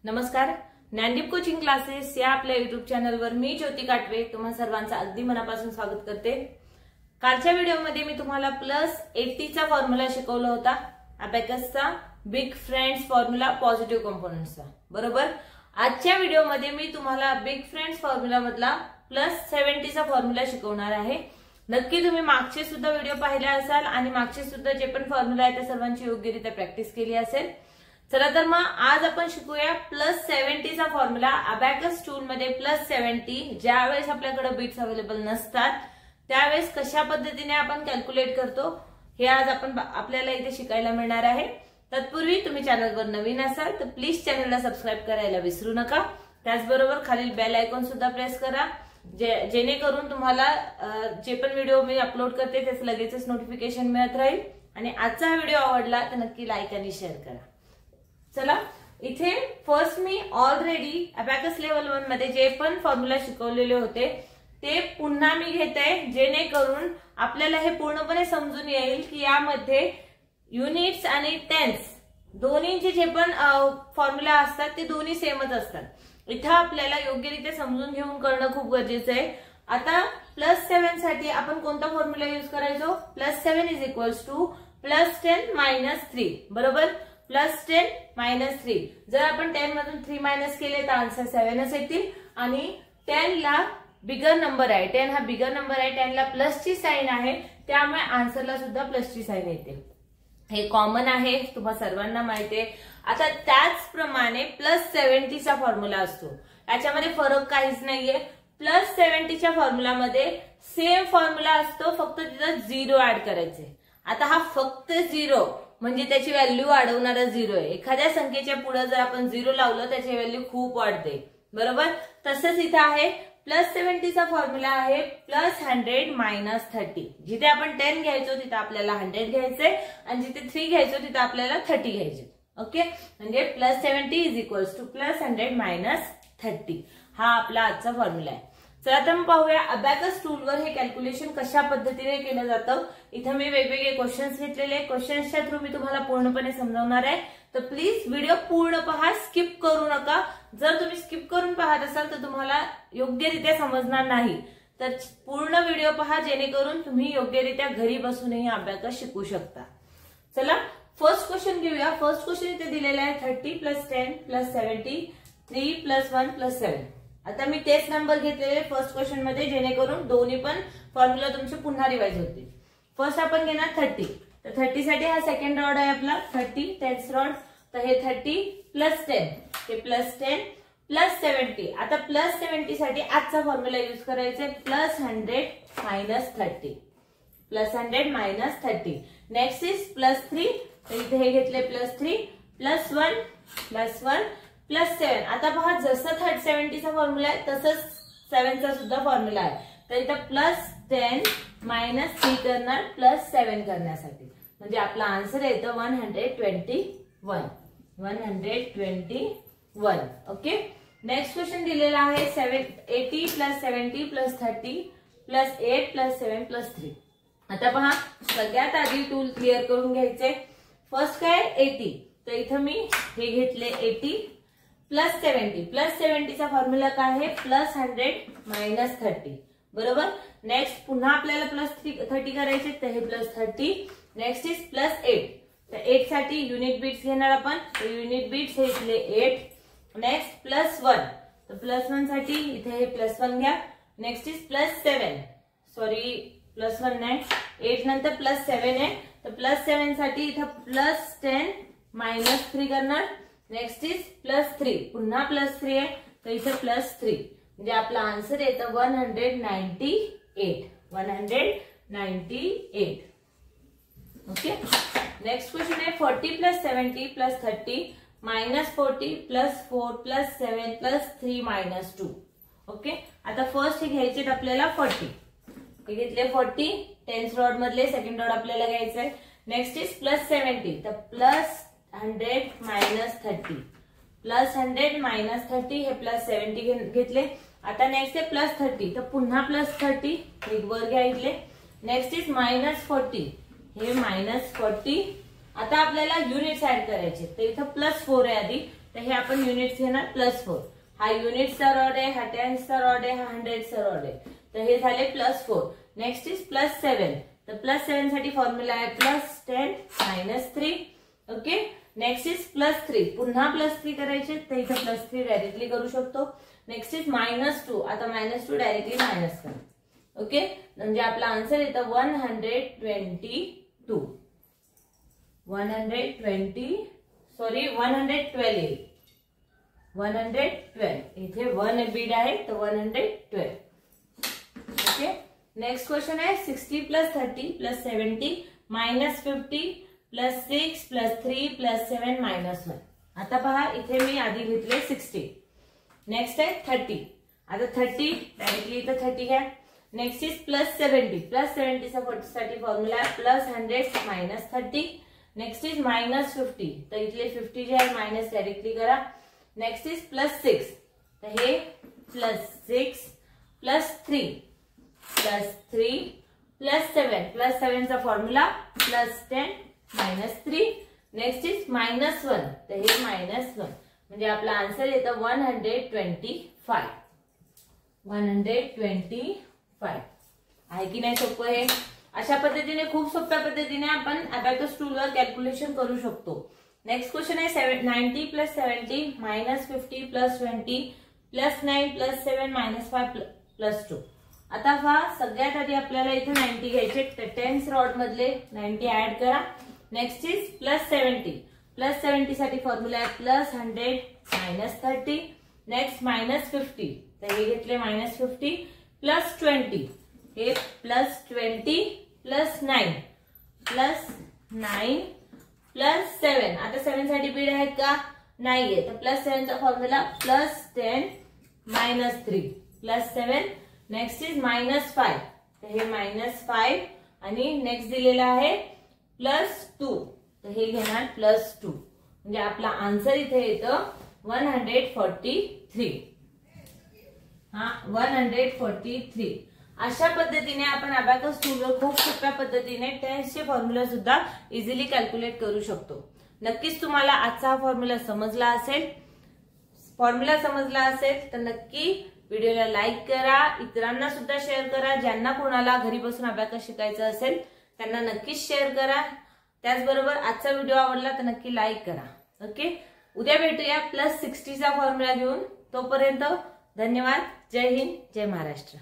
नमस्कार, Gyandeep coaching classes या आपल्या युट्यूब चॅनलवर मी ज्योती काटवे तुम्हा सर्वांचं अगदी मनापासून स्वागत करते। कालच्या व्हिडिओमध्ये मी तुम्हाला +80 चा फॉर्म्युला शिकवला होता, अबॅकसचा बिग फ्रेंड्स फॉर्म्युला पॉझिटिव्ह कंपोनेंट्सचा, बरोबर। आजच्या व्हिडिओमध्ये मी तुम्हाला बिग फ्रेंड्स फॉर्म्युला मधला +70 चा फॉर्म्युला शिकवणार आहे। नक्की तुम्ही मागचे सुद्धा व्हिडिओ पाहिले असाल आणि मागचे सुद्धा जे पण फॉर्म्युला आहे त्या सर्वांची योग्यरित्या प्रॅक्टिस केली असेल। चला तर मग आज आपण शिकूया +70 चा फॉर्म्युला। अबॅकस टूल मध्ये +70 ज्यावेळेस आपल्याकडे बीट्स अवेलेबल नसतात त्यावेळेस कशा पद्धतीने आपण कॅल्क्युलेट करतो हे आज आपण आपल्याला इथे शिकायला मिळणार आहे। तत्पूर्वी तुम्ही चॅनलवर नवीन असाल तर प्लीज चॅनलला सबस्क्राइब करायला विसरू नका। त्याचबरोबर खालील बेल आयकॉन सुद्धा प्रेस करा जेणेकरून तुम्हाला जे पण व्हिडिओ मी अपलोड करते त्याचं लगेचच नोटिफिकेशन मिळत राहील। आणि आजचा हा व्हिडिओ आवडला तर नक्की लाईक आणि शेअर करा। चला, इथे फर्स्ट मी ऑलरेडी अबॅकस लेवल 1 मध्ये जे पण फॉर्म्युला शिकवलेले होते ते पुन्हा मी घेते जेणेकरून आपल्याला हे पूर्णपणे समजून येईल की यामध्ये युनिट्स आणि टेन्स दोन्हीचे जे पण फॉर्म्युला असतात ते दोन्ही सेमच असतात। इथे आपल्याला योग्यरित्या समजून घेऊन करणं खूप गरजेचं आहे। आता +7 साठी आपण कोणता फॉर्म्युला यूज करायचो? +7 +10 -3, बरोबर। +10 -3 जर आपण 10 मधून 3 मायनस केले तर आन्सर 7च येतील। आणि 10 ला बिगर नंबर आहे, 10 हा बिगर नंबर आहे, 10 ला प्लसची साइन आहे त्यामुळे आन्सरला सुद्धा प्लसची साइन येते। हे कॉमन आहे, तुम्हा सर्वांना माहिती आहे। आता त्याचप्रमाणे +70 चा फॉर्म्युला असतो, याच्यामध्ये फरक काहीच नाहीये। +70 च्या फॉर्म्युला मध्ये सेम फॉर्म्युला असतो, फक्त तिथं 0 ऍड करायचे। आता हा फक्त 0 म्हणजे त्याची व्हॅल्यू वाढवणारा 0 आहे। एखाद्या संख्येच्या पुढे जर आपण 0 लावलं त्याची व्हॅल्यू खूप वाढते, बरोबर। तसंच इथे आहे +70 चा फॉर्म्युला आहे +100 -30। जिथे आपण 10 घ्यायचो तिथे आपल्याला 100 घ्यायचे आणि जिथे 3 घ्यायचो तिथे आपल्याला 30 घ्यायचे। ओके, म्हणजे +70 +100 -30 हा आपला आजचा फॉर्म्युला आहे। चला तर मग पाहूया अबॅकस टूलवर हे कॅल्क्युलेशन कशा पद्धतीने केलं जातं। इथे मी वेगवेगळे क्वेश्चन्स घेतलेले, क्वेश्चन्सच्या थ्रू मी तुम्हाला पूर्णपणे समजावणार आहे, तर प्लीज व्हिडिओ पूर्ण पहा, स्किप करू नका। जर तुम्ही स्किप करून पाहत असाल तर तुम्हाला योग्यरित्या समजणार नाही, तर पूर्ण व्हिडिओ पहा जेणेकरून तुम्ही योग्यरित्या घरी बसूनही अबॅकस शिकू शकता। चला फर्स्ट क्वेश्चन घेऊया। फर्स्ट क्वेश्चन इथे दिलेला आहे 30 +10 +70 3 +1 +7। आता मी तेच नंबर घेतलेले फर्स्ट क्वेश्चन मध्ये जेणेकरून दोन्ही पण फॉर्म्युला तुमचे पुन्हा रिवाइज होतील। फर्स्ट आपण घेणार 30, तर 30 साठी हा सेकंड रॉड आहे आपला 30 10th रॉड, तर हे 30 +10 हे +10 +70। आता +70 साठी आजचा फॉर्म्युला यूज करायचा आहे +100 -30, +100 -30। नेक्स्ट इज +3, तर इथे हे घेतले +3 +1 +7। आता पहा जसं 70 चा फॉर्म्युला आहे तसंच 7 चा सुद्धा फॉर्म्युला आहे, तर इथं +10 -3 करणार +7 करण्यासाठी, म्हणजे आपला आन्सर येतो 121। ओके, नेक्स्ट क्वेश्चन दिलेला आहे 80 +70 +30 +8 +7 +3। आता पहा सगळ्यात आधी टूल क्लिअर करून घ्यायचे। फर्स्ट काय 80, तर इथं मी हे घेतले 80 +70 चा फॉर्म्युला काय आहे +100 -30, बरोबर। नेक्स्ट पुन्हा आपल्याला +30 करायचे, तर हे +30। नेक्स्ट इज +8, तर 8 साठी युनिट बीट्स घेणार आपण, तर युनिट बीट्स हे इथले 8। नेक्स्ट +1, तर +1 साठी इथे हे +1 घ्या। नेक्स्ट इज +7, सॉरी +1 नाही, 8 नंतर +7 आहे, तर +7 साठी इथं +10 -3 करणार। नेक्स्ट इज +3, पुन्हा +3 आहे, तर इथे +3, म्हणजे आपला आन्सर येतं 198। ओके, नेक्स्ट क्वेश्चन आहे 40 +70 +30 -40 +4 +7 +3 -2। ओके, आता फर्स्ट हे घ्यायचे आपल्याला 40, हे घेतले 40 10th रॉड मधले सेकंड रॉड आपल्याला घ्यायचं आहे। नेक्स्ट इज +70, तर +100 -30 +100 -30 हे +70 घेतले। आता नेक्स्ट आहे +30, तर पुन्हा +30 एक वर घ्यायचे। नेक्स्ट इज -40, हे -40। आता आपल्याला युनिट्स ऍड करायचे, तर इथं +4 आहे आधी, तर हे आपण युनिट्स घेणार +4. हा युनिट्सचा रॉड आहे, हा टेन्सचा रॉड आहे, हा हंड्रेडचा रॉड आहे. तर हे झाले +4. Next is +7. तर +7 साठी फॉर्म्युला आहे +10 - 3. ओके. Next is +3. पुन्हा +3 करायचे तर इथे +3 डायरेक्टली करू शकतो. Next is -2. आता -2 डायरेक्टली मायनस करा. ओके. म्हणजे आपला आन्सर येतं 122. 112 येईल. 112. इथे 1 बीड आहे तर 112. ओके. नेक्स्ट क्वेश्चन आहे 60 + 30 + 70 -50 + 6 + 3 + 7 -1. आता पहा इथे मी आधी घेतले 60. नेक्स्ट आहे 30. आता 30 डायरेक्टली इथं 30 घ्या. Next is +70. +70 साठी फॉर्म्युला +100 - 30. Next is -50. तर इथले 50 जे आहे मायनस डायरेक्टली करा. Next is +6. तर हे +6 +3 +7. +7 चा फॉर्म्युला +10 - 3. Next is -1. तर हे -1. म्हणजे आपला आन्सर येतं 125. 125 आहे की नाही सोपं हे. अशा पद्धतीने खूप सोप्या पद्धतीने आपण अबॅकस टूलवर कॅल्क्युलेशन करू शकतो. नेक्स्ट क्वेश्चन आहे 90 + 70 -50 + 20 +9 + 7 -5 + 2. आता पहा सगळ्यात आधी आपल्याला इथे 90 घ्यायचे. तर टेन्स रॉड मधले 90 ऍड करा. Next is +70. +70 साठी फॉर्म्युला आहे +100 - 30. नेक्स्ट -50. तर हे घेतले -50 +20. हे +20 +9 +7. आता 7 साठी बीड आहेत का? नाहीये. तर +7 चा फॉर्म्युला +10 - 3 +7. Next is -5. तर हे -5 आणि नेक्स्ट दिलेला आहे +2. तर हे घेणार +2. म्हणजे आपला आन्सर इथे येतं 143. हा 143. अशा पद्धतीने आपण अबॅकस टूलवर खूप सोप्या पद्धतीने टेन्सचे फॉर्म्युला सुद्धा इझिली कॅल्क्युलेट करू शकतो. नक्कीच तुम्हाला आजचा हा फॉर्म्युला समजला असेल. फॉर्म्युला समजला असेल तर नक्की व्हिडिओला लाईक करा, इतरांना सुद्धा शेअर करा. ज्यांना कोणाला घरी बसून अबॅकस शिकायचं असेल त्यांना नक्कीच शेअर करा. त्याचबरोबर आजचा व्हिडिओ आवडला तर नक्की लाईक करा. ओके. उद्या भेटूया +60 चा फॉर्म्युला घेऊन. तोपर्यंत धन्यवाद. जय हिंद, जय महाराष्ट्र.